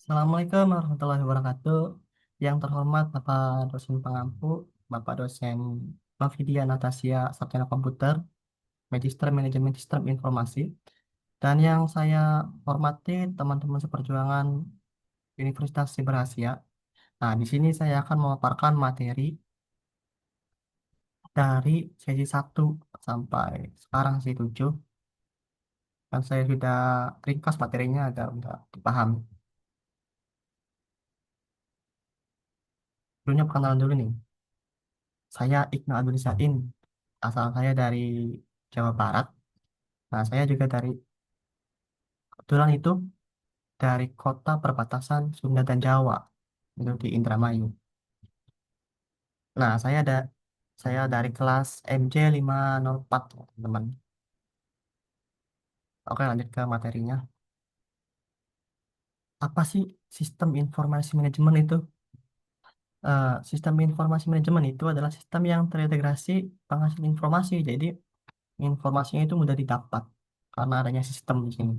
Assalamualaikum warahmatullahi wabarakatuh. Yang terhormat Bapak dosen pengampu, Bapak dosen Novidia Natasha Sarjana Komputer, Magister Manajemen Sistem Informasi, dan yang saya hormati teman-teman seperjuangan Universitas Siber Asia. Nah, di sini saya akan memaparkan materi dari sesi 1 sampai sekarang sesi 7, dan saya sudah ringkas materinya agar mudah dipahami. Dulunya perkenalan dulu nih. Saya Iqna Abdul Sain, asal saya dari Jawa Barat. Nah, saya juga kebetulan itu dari kota perbatasan Sunda dan Jawa, itu di Indramayu. Nah, saya dari kelas MJ 504, teman-teman. Oke, lanjut ke materinya. Apa sih sistem informasi manajemen itu? Sistem informasi manajemen itu adalah sistem yang terintegrasi penghasil informasi. Jadi, informasinya itu mudah didapat karena adanya sistem di sini.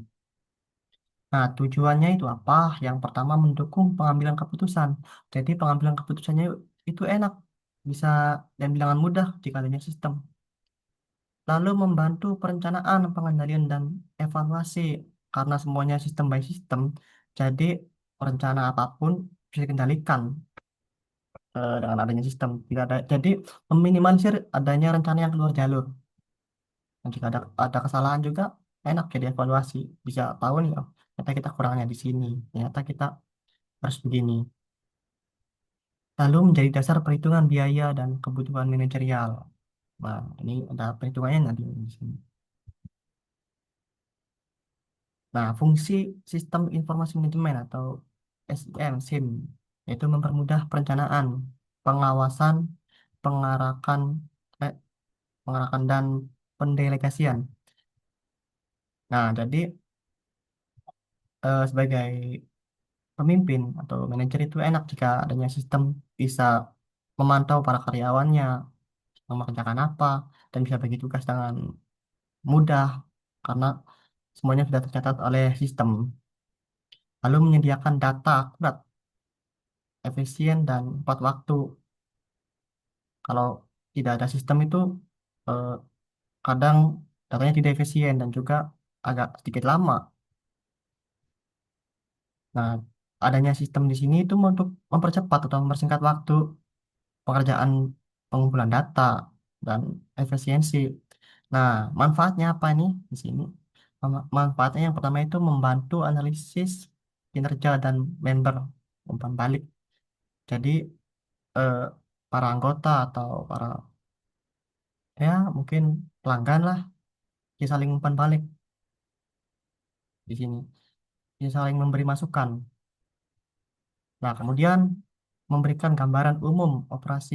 Nah, tujuannya itu apa? Yang pertama, mendukung pengambilan keputusan. Jadi, pengambilan keputusannya itu enak, bisa dan bilangan mudah jika adanya sistem. Lalu, membantu perencanaan, pengendalian, dan evaluasi. Karena semuanya sistem by sistem, jadi rencana apapun bisa dikendalikan dengan adanya sistem. Tidak ada, jadi, meminimalisir adanya rencana yang keluar jalur. Dan jika ada kesalahan juga, enak jadi evaluasi. Bisa tahu nih, oh, ternyata kita kurangnya di sini. Ternyata kita harus begini. Lalu menjadi dasar perhitungan biaya dan kebutuhan manajerial. Nah, ini ada perhitungannya nanti di sini. Nah, fungsi sistem informasi manajemen atau SIM, yaitu mempermudah perencanaan, pengawasan, pengarahan, eh, pengarahan dan pendelegasian. Nah, jadi sebagai pemimpin atau manajer itu enak jika adanya sistem bisa memantau para karyawannya, mengerjakan apa, dan bisa bagi tugas dengan mudah karena semuanya sudah tercatat oleh sistem. Lalu menyediakan data akurat, efisien, dan tepat waktu. Kalau tidak ada sistem itu eh, kadang datanya tidak efisien dan juga agak sedikit lama. Nah, adanya sistem di sini itu untuk mempercepat atau mempersingkat waktu pekerjaan pengumpulan data dan efisiensi. Nah, manfaatnya apa nih di sini? Manfaatnya yang pertama itu membantu analisis kinerja dan member umpan balik. Jadi eh, para anggota atau para ya mungkin pelanggan lah bisa saling umpan balik di sini, bisa saling memberi masukan. Nah, kemudian memberikan gambaran umum operasi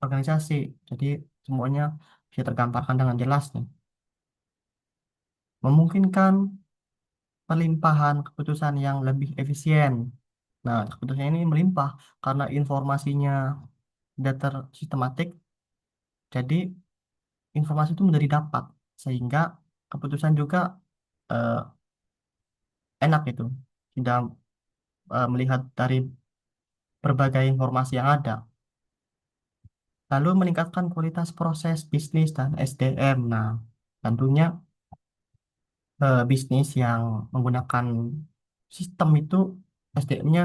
organisasi. Jadi semuanya bisa tergambarkan dengan jelas nih. Memungkinkan pelimpahan keputusan yang lebih efisien. Nah, keputusan ini melimpah karena informasinya sudah tersistematik, jadi informasi itu mudah didapat, sehingga keputusan juga eh, enak itu, tidak melihat dari berbagai informasi yang ada. Lalu meningkatkan kualitas proses bisnis dan SDM. Nah, tentunya bisnis yang menggunakan sistem itu SDM-nya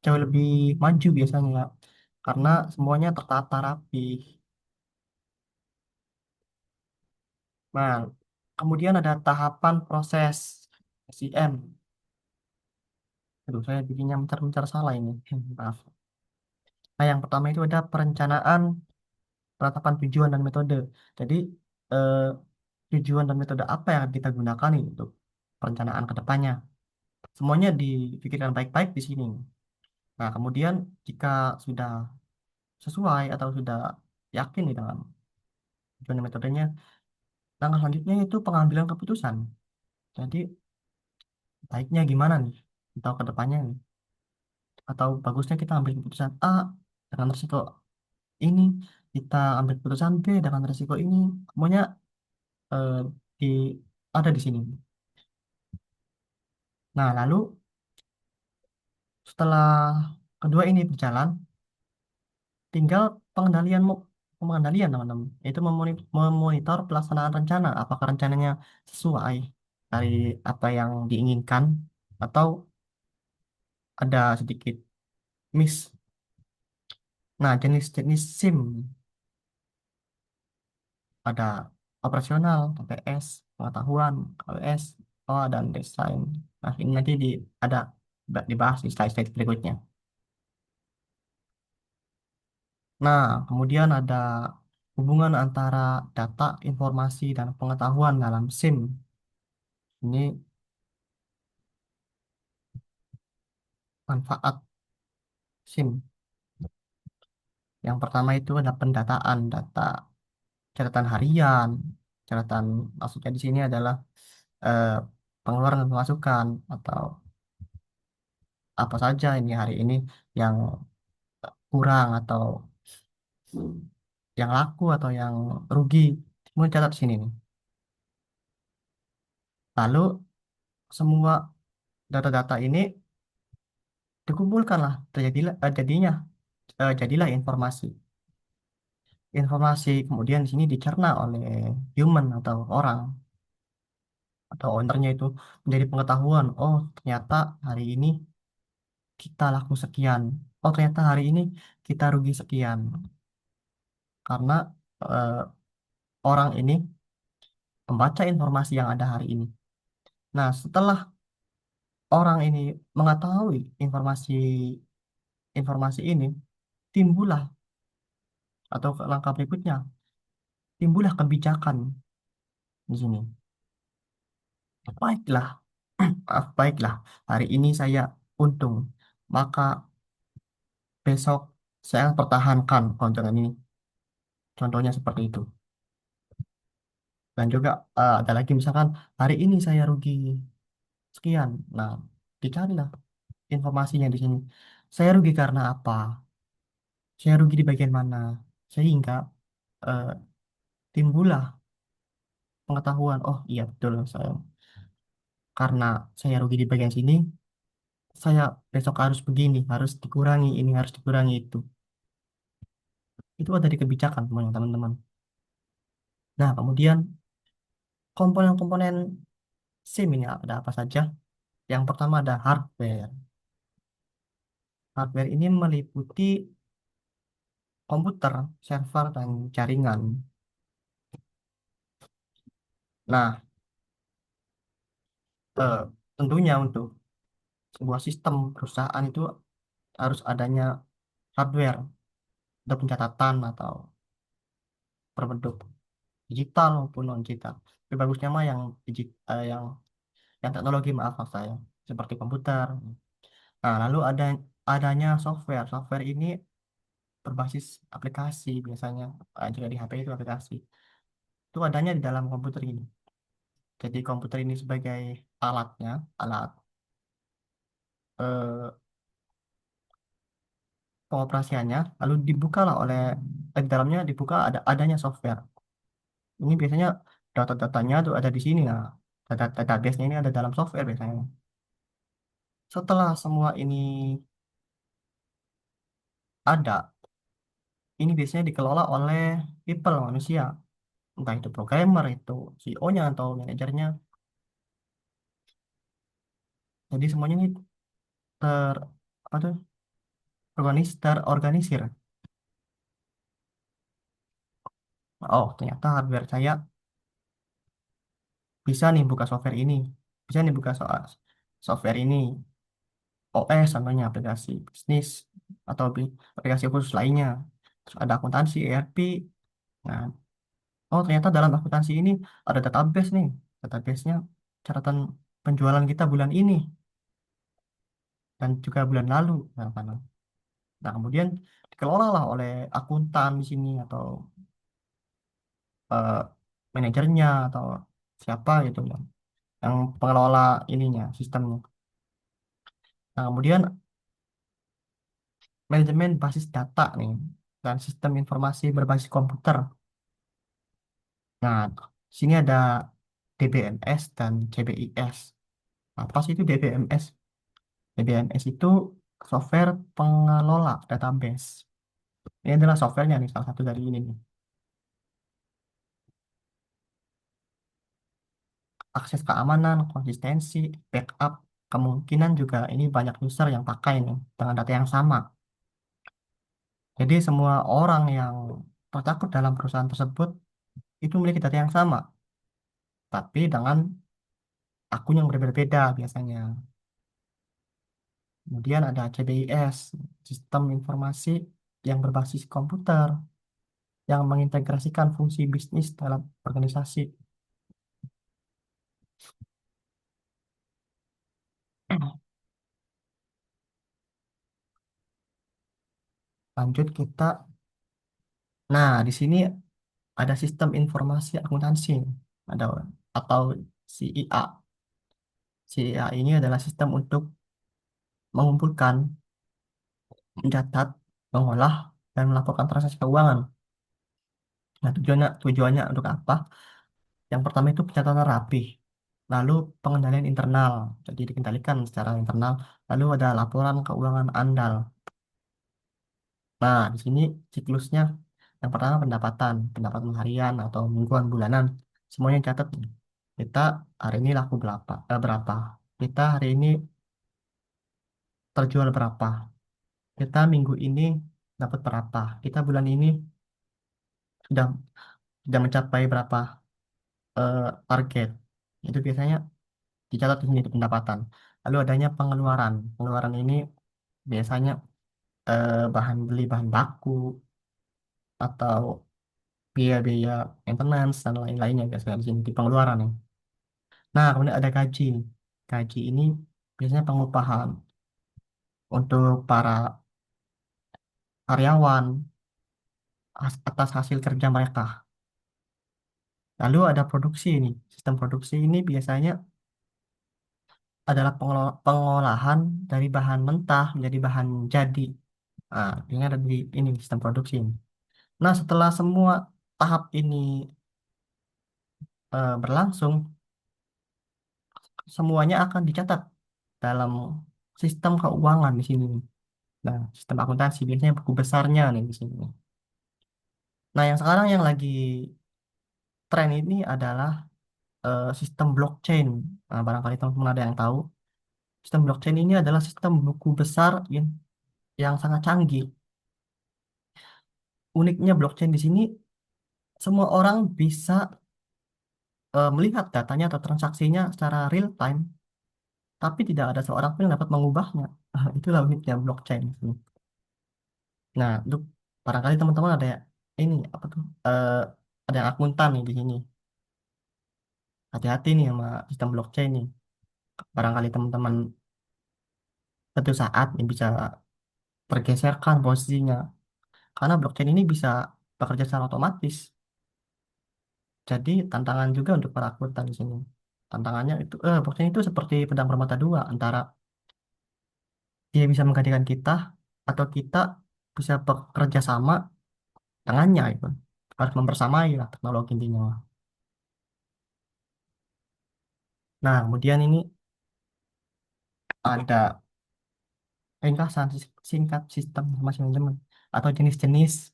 jauh lebih maju biasanya karena semuanya tertata rapi. Nah, kemudian ada tahapan proses SIM. Aduh, saya bikinnya mencar-mencar salah ini. Maaf. Nah, yang pertama itu ada perencanaan, penetapan tujuan dan metode. Jadi, eh, tujuan dan metode apa yang kita gunakan ini untuk perencanaan ke depannya. Semuanya dipikirkan baik-baik di sini. Nah, kemudian jika sudah sesuai atau sudah yakin nih dengan tujuan dan metodenya, langkah selanjutnya itu pengambilan keputusan. Jadi, baiknya gimana nih? Atau ke depannya nih? Atau bagusnya kita ambil keputusan A dengan resiko ini, kita ambil keputusan B dengan resiko ini. Semuanya eh, di ada di sini. Nah, lalu setelah kedua ini berjalan, tinggal pengendalian teman-teman. Itu memonitor pelaksanaan rencana. Apakah rencananya sesuai dari apa yang diinginkan atau ada sedikit miss. Nah, jenis-jenis SIM ada operasional, TPS, pengetahuan, KWS, oh, dan desain. Nah, ini nanti ada dibahas di slide-slide berikutnya. Nah, kemudian ada hubungan antara data, informasi, dan pengetahuan dalam SIM. Ini manfaat SIM. Yang pertama itu ada pendataan data, catatan harian, catatan maksudnya di sini adalah eh, pengeluaran dan pemasukan atau apa saja ini hari ini yang kurang atau yang laku atau yang rugi. Kemudian catat sini nih. Lalu semua data-data ini dikumpulkanlah, jadilah informasi. Informasi kemudian di sini dicerna oleh human atau orang atau ownernya itu menjadi pengetahuan. Oh, ternyata hari ini kita laku sekian. Oh, ternyata hari ini kita rugi sekian karena eh, orang ini membaca informasi yang ada hari ini. Nah, setelah orang ini mengetahui informasi informasi ini, timbullah atau langkah berikutnya, timbullah kebijakan di sini. Baiklah, baiklah, hari ini saya untung, maka besok saya akan pertahankan keuntungan ini. Contohnya seperti itu. Dan juga ada lagi misalkan hari ini saya rugi sekian. Nah, dicarilah informasinya di sini. Saya rugi karena apa? Saya rugi di bagian mana? Sehingga eh, timbullah pengetahuan. Oh iya betul saya. Karena saya rugi di bagian sini, saya besok harus begini, harus dikurangi ini, harus dikurangi itu. Itu ada di kebijakan semuanya teman-teman. Nah, kemudian komponen-komponen SIM ini ada apa saja? Yang pertama ada hardware. Hardware ini meliputi komputer, server, dan jaringan. Nah, eh, tentunya untuk sebuah sistem perusahaan itu harus adanya hardware untuk pencatatan atau berbentuk digital maupun non digital. Tapi bagusnya mah yang yang teknologi maaf maaf saya seperti komputer. Nah, lalu adanya software. Software ini berbasis aplikasi biasanya juga di HP itu aplikasi. Itu adanya di dalam komputer ini. Jadi komputer ini sebagai alatnya, alat eh, pengoperasiannya, lalu dibukalah di dalamnya dibuka adanya software. Ini biasanya data-datanya tuh ada di sini nah. Database-nya ini ada dalam software biasanya. Setelah semua ini ada, ini biasanya dikelola oleh people manusia, entah itu programmer, itu CEO-nya atau manajernya. Jadi semuanya ini ter apa tuh terorganisir. Oh, ternyata hardware saya bisa nih buka software ini, bisa nih buka soal software ini, OS namanya aplikasi bisnis atau aplikasi khusus lainnya. Terus ada akuntansi, ERP. Nah, oh ternyata dalam akuntansi ini ada database nih. Database-nya catatan penjualan kita bulan ini dan juga bulan lalu. Nah, kemudian dikelola lah oleh akuntan di sini atau eh, manajernya atau siapa gitu yang pengelola ininya, sistemnya. Nah, kemudian manajemen basis data nih dan sistem informasi berbasis komputer. Nah, sini ada DBMS dan CBIS. Apa sih itu DBMS? DBMS itu software pengelola database. Ini adalah softwarenya nih, salah satu dari ini nih. Akses keamanan, konsistensi, backup, kemungkinan juga ini banyak user yang pakai nih dengan data yang sama. Jadi semua orang yang tercakup dalam perusahaan tersebut itu memiliki data yang sama, tapi dengan akun yang berbeda-beda biasanya. Kemudian ada CBIS, Sistem Informasi yang berbasis komputer, yang mengintegrasikan fungsi bisnis dalam organisasi. Lanjut kita, nah di sini ada Sistem Informasi Akuntansi, ada atau CIA. CIA ini adalah sistem untuk mengumpulkan, mencatat, mengolah, dan melaporkan transaksi keuangan. Nah, tujuannya untuk apa? Yang pertama itu pencatatan rapih, lalu pengendalian internal, jadi dikendalikan secara internal, lalu ada laporan keuangan andal. Nah, di sini siklusnya, yang pertama pendapatan harian atau mingguan, bulanan, semuanya catat. Kita hari ini laku berapa? Kita hari ini terjual berapa? Kita minggu ini dapat berapa? Kita bulan ini sudah sudah mencapai berapa eh, target? Itu biasanya dicatat di sini di pendapatan. Lalu adanya pengeluaran. Pengeluaran ini biasanya beli bahan baku atau biaya-biaya maintenance dan lain-lainnya biasanya di sini di pengeluaran ya. Nah, kemudian ada gaji. Gaji ini biasanya pengupahan untuk para karyawan atas hasil kerja mereka. Lalu ada produksi ini. Sistem produksi ini biasanya adalah pengolahan dari bahan mentah menjadi bahan jadi. Nah, ini ada di ini sistem produksi ini. Nah, setelah semua tahap ini berlangsung, semuanya akan dicatat dalam sistem keuangan di sini. Nah, sistem akuntansi biasanya buku besarnya nih di sini. Nah, yang sekarang yang lagi tren ini adalah sistem blockchain. Nah, barangkali teman-teman ada yang tahu. Sistem blockchain ini adalah sistem buku besar yang sangat canggih. Uniknya blockchain di sini, semua orang bisa melihat datanya atau transaksinya secara real time, tapi tidak ada seorang pun yang dapat mengubahnya. Itulah uniknya blockchain. Nah, untuk barangkali teman-teman ada ini apa tuh? Ada yang akuntan nih di sini. Hati-hati nih sama sistem blockchain nih. Barangkali teman-teman suatu saat nih bisa tergeserkan posisinya. Karena blockchain ini bisa bekerja secara otomatis. Jadi tantangan juga untuk para akuntan di sini. Tantangannya itu, blockchain itu seperti pedang bermata dua antara dia bisa menggantikan kita atau kita bisa bekerja sama dengannya itu. Harus mempersamai lah teknologi intinya. Nah, kemudian ini ada ringkasan singkat sistem informasi manajemen atau jenis-jenis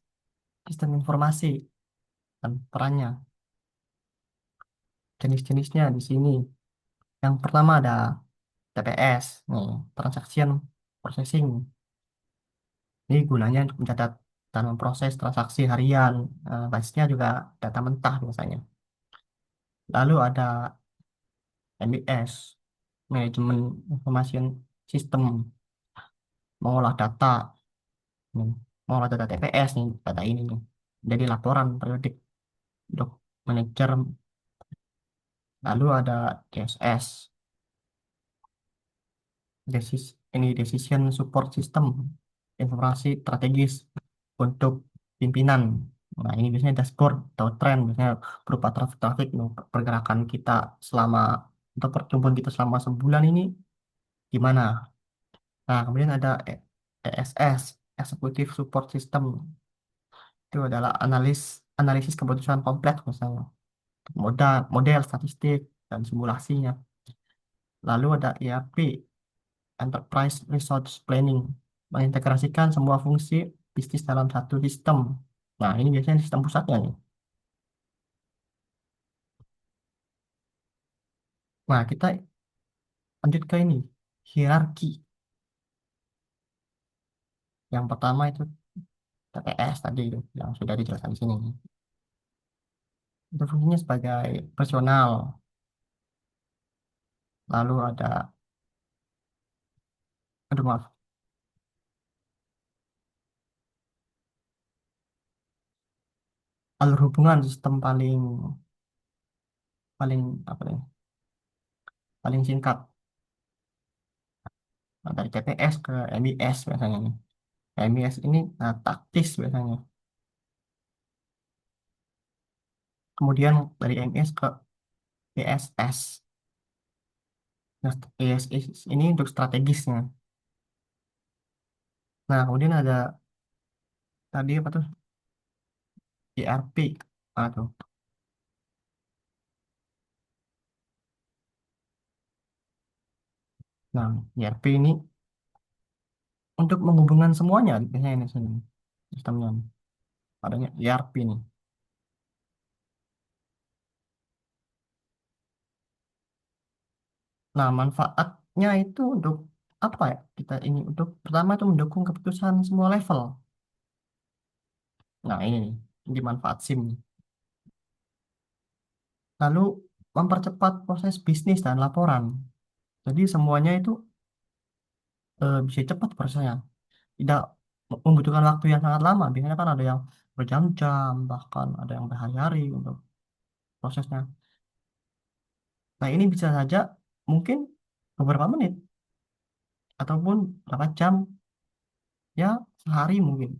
sistem informasi dan perannya. Jenis-jenisnya di sini. Yang pertama ada TPS, nih, Transaction Processing. Ini gunanya untuk mencatat dan memproses transaksi harian. Basisnya juga data mentah biasanya. Lalu ada MIS, Manajemen Information System, mengolah data, nih, mengolah data TPS nih, data ini nih. Jadi laporan periodik untuk manajer. Lalu ada DSS, ini Decision Support System, informasi strategis untuk pimpinan. Nah, ini biasanya dashboard atau tren, biasanya berupa traffic-traffic, pergerakan kita selama, atau pertumbuhan kita selama sebulan ini gimana. Nah, kemudian ada ESS, Executive Support System. Itu adalah analisis keputusan kompleks, misalnya model statistik, dan simulasinya. Lalu ada ERP, Enterprise Resource Planning, mengintegrasikan semua fungsi bisnis dalam satu sistem. Nah, ini biasanya sistem pusatnya nih. Nah, kita lanjut ke ini, hierarki. Yang pertama itu TPS tadi itu, yang sudah dijelaskan di sini. Itu fungsinya sebagai personal. Lalu ada, aduh maaf, alur hubungan sistem paling paling apa nih, paling singkat. Nah, dari TPS ke MIS biasanya nih. MIS ini taktis biasanya. Kemudian dari MIS ke PSS. Nah, PSS ini untuk strategisnya. Nah, kemudian ada tadi apa tuh? ERP. Ah, tuh. Nah, ERP ini untuk menghubungkan semuanya biasanya ini sini sistemnya. Adanya ERP nih. Nah, manfaatnya itu untuk apa ya? Kita ini untuk pertama itu mendukung keputusan semua level. Nah, ini nih, di manfaat SIM. Lalu mempercepat proses bisnis dan laporan. Jadi semuanya itu bisa cepat prosesnya. Tidak membutuhkan waktu yang sangat lama. Biasanya kan ada yang berjam-jam, bahkan ada yang berhari-hari untuk prosesnya. Nah, ini bisa saja mungkin beberapa menit ataupun berapa jam, ya sehari mungkin.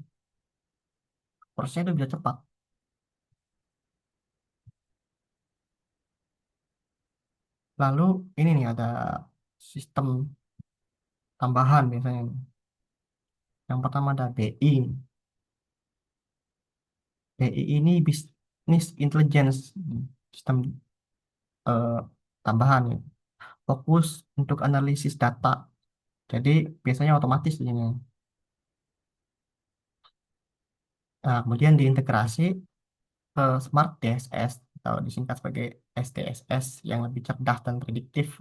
Prosesnya itu bisa cepat. Lalu ini nih ada sistem tambahan biasanya. Yang pertama ada BI. BI ini Business Intelligence, sistem eh, tambahan ya. Fokus untuk analisis data. Jadi biasanya otomatis ini. Nah, kemudian diintegrasi ke Smart DSS atau disingkat sebagai SDSS yang lebih cerdas dan prediktif.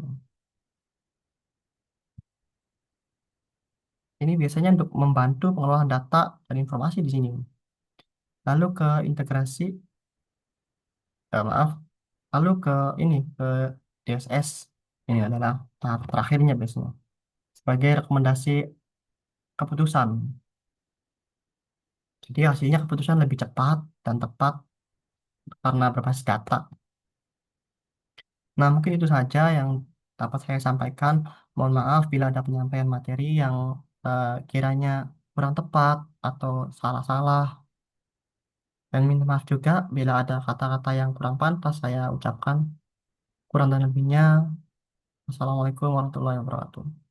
Ini biasanya untuk membantu pengelolaan data dan informasi di sini. Lalu ke integrasi, maaf, lalu ke ini ke DSS. Ini adalah tahap terakhirnya biasanya sebagai rekomendasi keputusan. Jadi hasilnya keputusan lebih cepat dan tepat karena berbasis data. Nah, mungkin itu saja yang dapat saya sampaikan. Mohon maaf bila ada penyampaian materi yang kiranya kurang tepat atau salah-salah. Dan minta maaf juga bila ada kata-kata yang kurang pantas saya ucapkan. Kurang dan lebihnya, Wassalamualaikum warahmatullahi wabarakatuh.